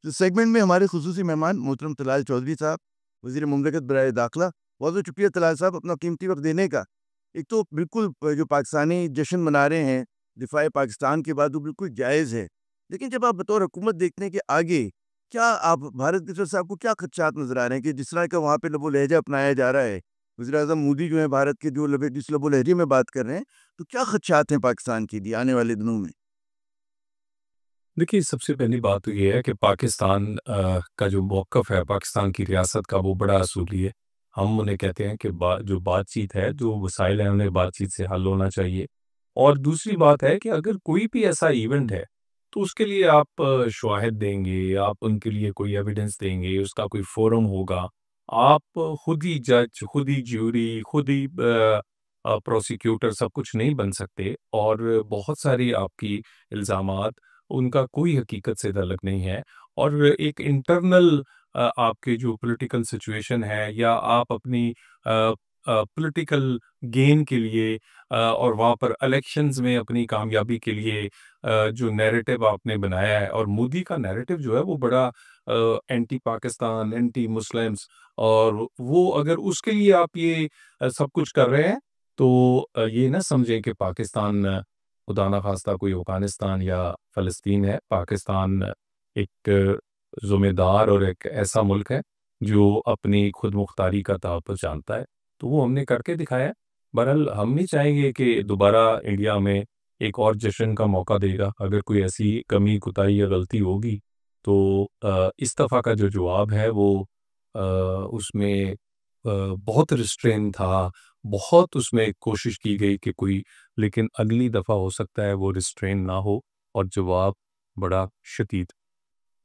तो सेगमेंट में हमारे खुसूसी मेहमान मोहतरम तलाल चौधरी साहब, वज़ीर मुमलिकत बराए दाखिला। बहुत-बहुत शुक्रिया तलाल साहब अपना कीमती वक़्त देने का। एक तो बिल्कुल जो पाकिस्तानी जश्न मना रहे हैं, दिफ़ाए पाकिस्तान के बाद वो बिल्कुल जायज़ है। लेकिन जब आप बतौर हुकूमत देखते हैं कि आगे क्या आप भारत की तरफ से आपको क्या खदशात नज़र आ रहे हैं कि जिस तरह का वहाँ पे लबो लहज़ा अपनाया जा रहा है, वज़ीर-ए-आज़म मोदी जो हैं भारत के जो जिस लबो लहजे में बात कर रहे हैं, तो क्या खदशात हैं पाकिस्तान के लिए आने वाले दिनों में? देखिए, सबसे पहली बात तो ये है कि पाकिस्तान का जो मौक़िफ़ है, पाकिस्तान की रियासत का, वो बड़ा असूली है। हम उन्हें कहते हैं कि जो बातचीत है, जो वसाइल हैं, उन्हें बातचीत से हल होना चाहिए। और दूसरी बात है कि अगर कोई भी ऐसा इवेंट है, तो उसके लिए आप शवाहिद देंगे, आप उनके लिए कोई एविडेंस देंगे, उसका कोई फ़ोरम होगा। आप खुद ही जज, खुद ही ज्यूरी, खुद ही प्रोसिक्यूटर सब कुछ नहीं बन सकते और बहुत सारी आपकी इल्ज़ामात उनका कोई हकीकत से ताल्लुक नहीं है और एक इंटरनल आपके जो पॉलिटिकल सिचुएशन है या आप अपनी पॉलिटिकल गेन के लिए और वहाँ पर इलेक्शंस में अपनी कामयाबी के लिए जो नैरेटिव आपने बनाया है और मोदी का नैरेटिव जो है वो बड़ा एंटी पाकिस्तान, एंटी मुस्लिम्स और वो अगर उसके लिए आप ये सब कुछ कर रहे हैं तो ये ना समझें कि पाकिस्तान खुदा ना खास्ता कोई अफ़गानिस्तान या फ़लस्तीन है। पाकिस्तान एक ज़िम्मेदार और एक ऐसा मुल्क है, जो अपनी खुद मुख्तारी का तहफ़्फ़ुज़ जानता है। तो वो हमने करके दिखाया है। बहरहाल हम नहीं चाहेंगे कि दोबारा इंडिया में एक और जश्न का मौका देगा। अगर कोई ऐसी कमी, कोताही या गलती होगी, तो इस दफ़ा का जो जवाब है वो उसमें बहुत रिस्ट्रेन था, बहुत उसमें कोशिश की गई कि कोई लेकिन अगली दफ़ा हो सकता है वो रिस्ट्रेन ना हो और जवाब बड़ा शदीद।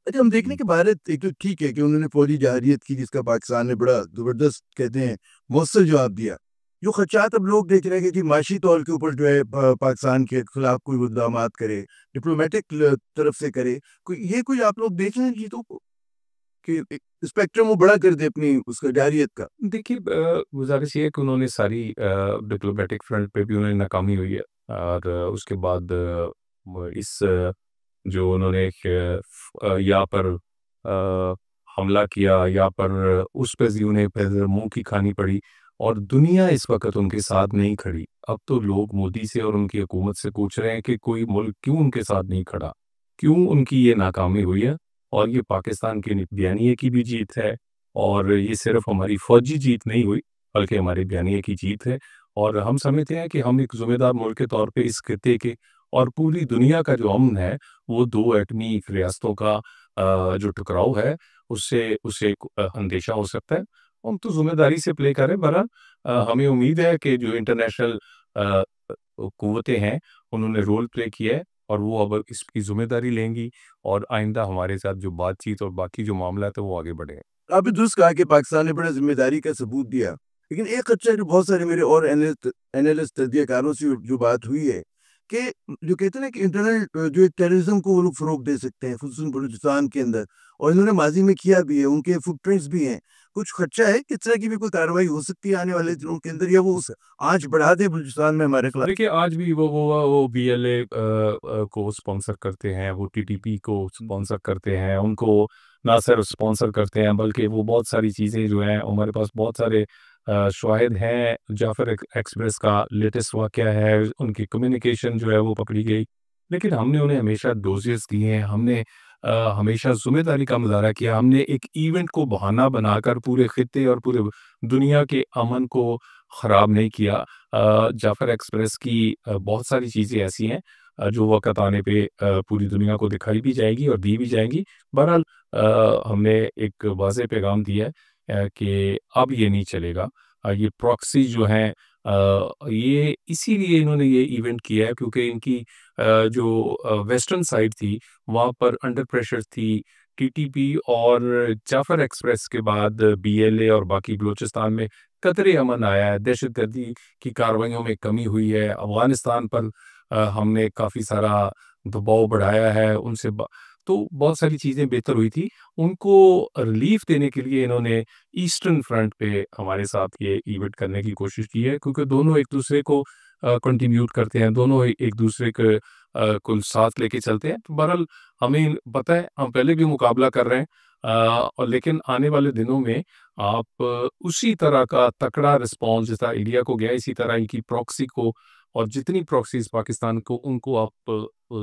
अच्छा, हम देख लें कि भारत एक तो ठीक है कि उन्होंने फौजी जहारियत की जिसका पाकिस्तान ने बड़ा ज़बरदस्त कहते हैं मौसल जवाब दिया। जो खदशात अब लोग देख रहे हैं कि माशी तौर के ऊपर जो है पाकिस्तान के खिलाफ कोई वो इक़दामात करे, डिप्लोमेटिक तरफ से करे, कोई आप लोग देख रहे हैं चीज़ों को कि स्पेक्ट्रम वो बड़ा कर दे अपनी उसका जहारियत का? देखिए गुज़ारिश ये है कि उन्होंने सारी डिप्लोमेटिक फ्रंट पे भी उन्हें नाकामी हुई है और उसके बाद जो उन्होंने यहाँ पर हमला किया, यहाँ पर उस पे भी उन्हें फिर मुँह की खानी पड़ी और दुनिया इस वक़्त उनके साथ नहीं खड़ी। अब तो लोग मोदी से और उनकी हुकूमत से पूछ रहे हैं कि कोई मुल्क क्यों उनके साथ नहीं खड़ा? क्यों उनकी ये नाकामी हुई है? और ये पाकिस्तान के बयानिए की भी जीत है और ये सिर्फ़ हमारी फ़ौजी जीत नहीं हुई, बल्कि हमारे बयानिए की जीत है और हम समझते हैं कि हम एक ज़िम्मेदार मुल्क के तौर पे इस खित्ते के और पूरी दुनिया का जो अमन है, वो 2 एटमी रियासतों का जो टकराव है, उससे उसे अंदेशा हो सकता है। हम तो ज़िम्मेदारी से प्ले कर रहे हैं। बहरहाल हमें उम्मीद है कि जो इंटरनेशनल कुव्वतें हैं, उन्होंने रोल प्ले किया है और वो अब इसकी ज़िम्मेदारी लेंगी और आइंदा हमारे साथ जो बातचीत और बाकी जो मामलात है, वो आगे बढ़ेंगे। आपने दुरुस्त कहा कि पाकिस्तान ने बड़ा ज़िम्मेदारी का सबूत दिया। लेकिन एक खदशा जो बहुत सारे मेरे और एनालिस्ट तज्ज़ियाकारों से जो बात हुई है कि जो कहते हैं ना कि इंटरनल जो टेररिज़्म को वो लोग फ़रोग़ दे सकते हैं, ख़ुसूसन बलूचिस्तान के अंदर और इन्होंने माज़ी में किया भी है, उनके फुटप्रिंट्स भी हैं। कुछ खदशा है कि इस तरह की भी कोई कार्रवाई हो सकती है आने वाले दिनों के अंदर या वो उस आँच बढ़ा दे बलूचिस्तान में हमारे खिलाफ? देखिए, आज भी वो बीएलए को स्पॉन्सर करते हैं, वो टीटीपी को स्पॉन्सर करते हैं, उनको ना सिर्फ स्पॉन्सर करते हैं, बल्कि वो बहुत सारी चीज़ें जो हैं, हमारे पास बहुत सारे शवाहिद हैं। जाफ़र एक्सप्रेस का लेटेस्ट वाक़या है, उनकी कम्युनिकेशन जो है, वो पकड़ी गई। लेकिन हमने उन्हें हमेशा डोज़ेस दिए हैं, हमने हमेशा ज़िम्मेदारी का मुज़ाहरा किया, हमने एक इवेंट को बहाना बनाकर पूरे खित्ते और पूरे दुनिया के अमन को ख़राब नहीं किया। जाफ़र एक्सप्रेस की बहुत सारी चीज़ें ऐसी हैं जो वक़्त आने पे पूरी दुनिया को दिखाई भी जाएगी और दी भी जाएँगी। बहरहाल हमने एक वाज़ेह पैगाम दिया है कि अब ये नहीं चलेगा। ये प्रॉक्सी जो हैं ये इसीलिए इन्होंने ये इवेंट किया है क्योंकि इनकी जो वेस्टर्न साइड थी, वहाँ पर अंडर प्रेशर थी। टीटीपी और जाफ़र एक्सप्रेस के बाद बीएलए और बाकी बलूचिस्तान में कतरे अमन आया है, दहशतगर्दी की कार्रवाइयों में कमी हुई है, अफ़गानिस्तान पर हमने काफ़ी सारा दबाव बढ़ाया है, उनसे ब तो बहुत सारी चीज़ें बेहतर हुई थी। उनको रिलीफ़ देने के लिए इन्होंने ईस्टर्न फ्रंट पे हमारे साथ ये इवेंट करने की कोशिश की है क्योंकि दोनों एक-दूसरे को कंट्रीब्यूट करते हैं, दोनों एक-दूसरे के कुल साथ लेके चलते हैं। तो बहरहाल हमें पता है, हम पहले भी मुकाबला कर रहे हैं, और लेकिन आने वाले दिनों में आप उसी तरह का तकड़ा रिस्पॉन्स जिस तरह इंडिया को गया, इसी तरह इनकी प्रॉक्सी को और जितनी प्रॉक्सीज़ पाकिस्तान को, उनको आप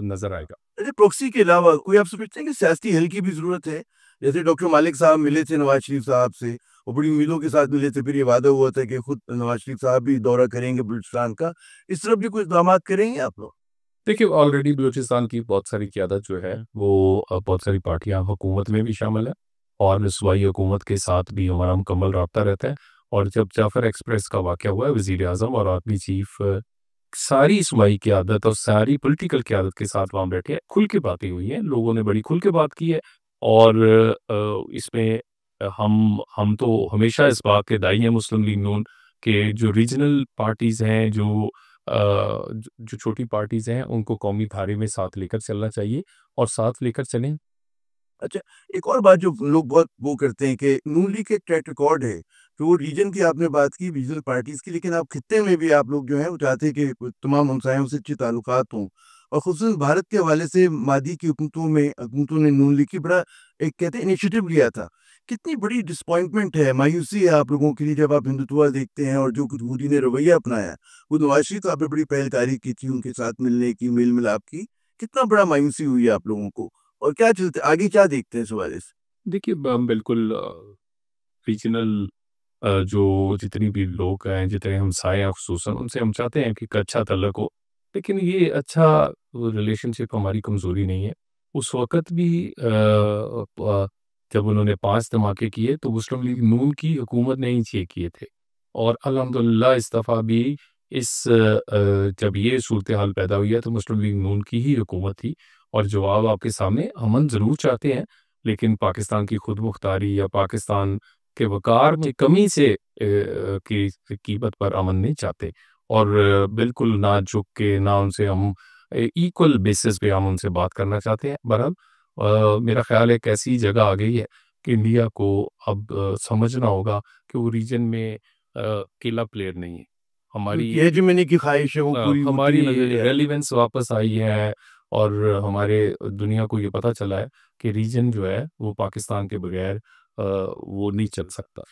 नज़र आएगा। अच्छा, प्रॉक्सी के अलावा कोई आप समझते हैं कि सियासी हल की भी ज़रूरत है? जैसे डॉक्टर मालिक साहब मिले थे नवाज़ शरीफ साहब से और बड़ी उम्मीदों के साथ मिले थे, फिर ये वादा हुआ था कि खुद नवाज़ शरीफ साहब भी दौरा करेंगे बलूचिस्तान का। इस तरफ भी कुछ इक़दामात करेंगे आप लोग? देखिए, ऑलरेडी बलूचिस्तान की बहुत सारी क़यादत जो है, वो बहुत सारी पार्टियाँ हुकूमत में भी शामिल हैं, और सूबाई हुकूमत के साथ भी हमारा मुकम्मल राब्ता रहता है। और जब जाफ़र एक्सप्रेस का वाक़या हुआ है, वज़ीर-ए-आज़म और आर्मी चीफ़ सारी सूबाई क़यादत और सारी पॉलिटिकल क़यादत के साथ वहाँ बैठे, खुल के बातें हुई हैं, लोगों ने बड़ी खुल के बात की है। और इसमें हम तो हमेशा इस बात के दाई हैं, मुस्लिम लीग नून, कि जो रीजनल पार्टीज़ हैं, जो छोटी पार्टीज़ हैं, उनको कौमी धारे में साथ लेकर चलना चाहिए, और साथ लेकर चलें। अच्छा, एक और बात जो लोग बहुत वो करते हैं कि नून लीग का एक ट्रैक रिकॉर्ड है, तो वो रीजन की आपने बात की, रीजनल पार्टीज़ की, लेकिन आप खित्ते में भी आप लोग जो हैं वो चाहते हैं कि तमाम हमसायों से अच्छे ताल्लुकात हों, और ख़ुसूसन भारत के हवाले से मादी की हुकूमतों ने नून लीग की बड़ा एक कहते हैं इनिशिएटिव लिया था। कितनी बड़ी डिसअपॉइंटमेंट है, मायूसी है आप लोगों के लिए जब आप हिंदुत्व देखते हैं और जो कुछ मोदी ने रवैया अपनाया। वो नवाज़ शरीफ साहब ने बड़ी पहलकारी की थी उनके साथ मिलने की, मेल-मिलाप की। कितना बड़ा मायूसी हुई है आप लोगों को? और क्या चलते आगे क्या देखते हैं इस हवाले से? देखिए, हम बिल्कुल रीजनल जो जितनी भी लोग हैं, जितने हमसाए हैं ख़ुसूसन, उनसे हम चाहते हैं कि एक अच्छा तल्लुक हो। लेकिन ये अच्छा रिलेशनशिप हमारी कमज़ोरी नहीं है। उस वक़्त भी जब उन्होंने 5 धमाके किए, तो मुस्लिम लीग नून की हुकूमत ने ही 6 किए थे। और अल्हम्दुलिल्लाह इस दफ़ा भी जब ये सूरत हाल पैदा हुई है, तो मुस्लिम लीग नून की ही हुकूमत थी। और जवाब आपके सामने, अमन ज़रूर चाहते हैं, लेकिन पाकिस्तान की खुद मुख्तारी या पाकिस्तान के वक़ार में कमी से की कीमत पर अमन नहीं चाहते। और बिल्कुल ना झुक के, ना उनसे हम इक्वल बेसिस पे हम उनसे बात करना चाहते हैं। बहरहाल मेरा ख़्याल है एक ऐसी जगह आ गई है कि इंडिया को अब समझना होगा कि वो रीजन में अकेला प्लेयर नहीं है। हमारी उनकी हेजेमनी की ख़्वाहिश है वो पूरी होती हमारी हुई नज़र आ रही है। रेलेवेंस वापस आई है, और हमारे दुनिया को ये पता चला है कि रीजन जो है, वो पाकिस्तान के बगैर वो नहीं चल सकता।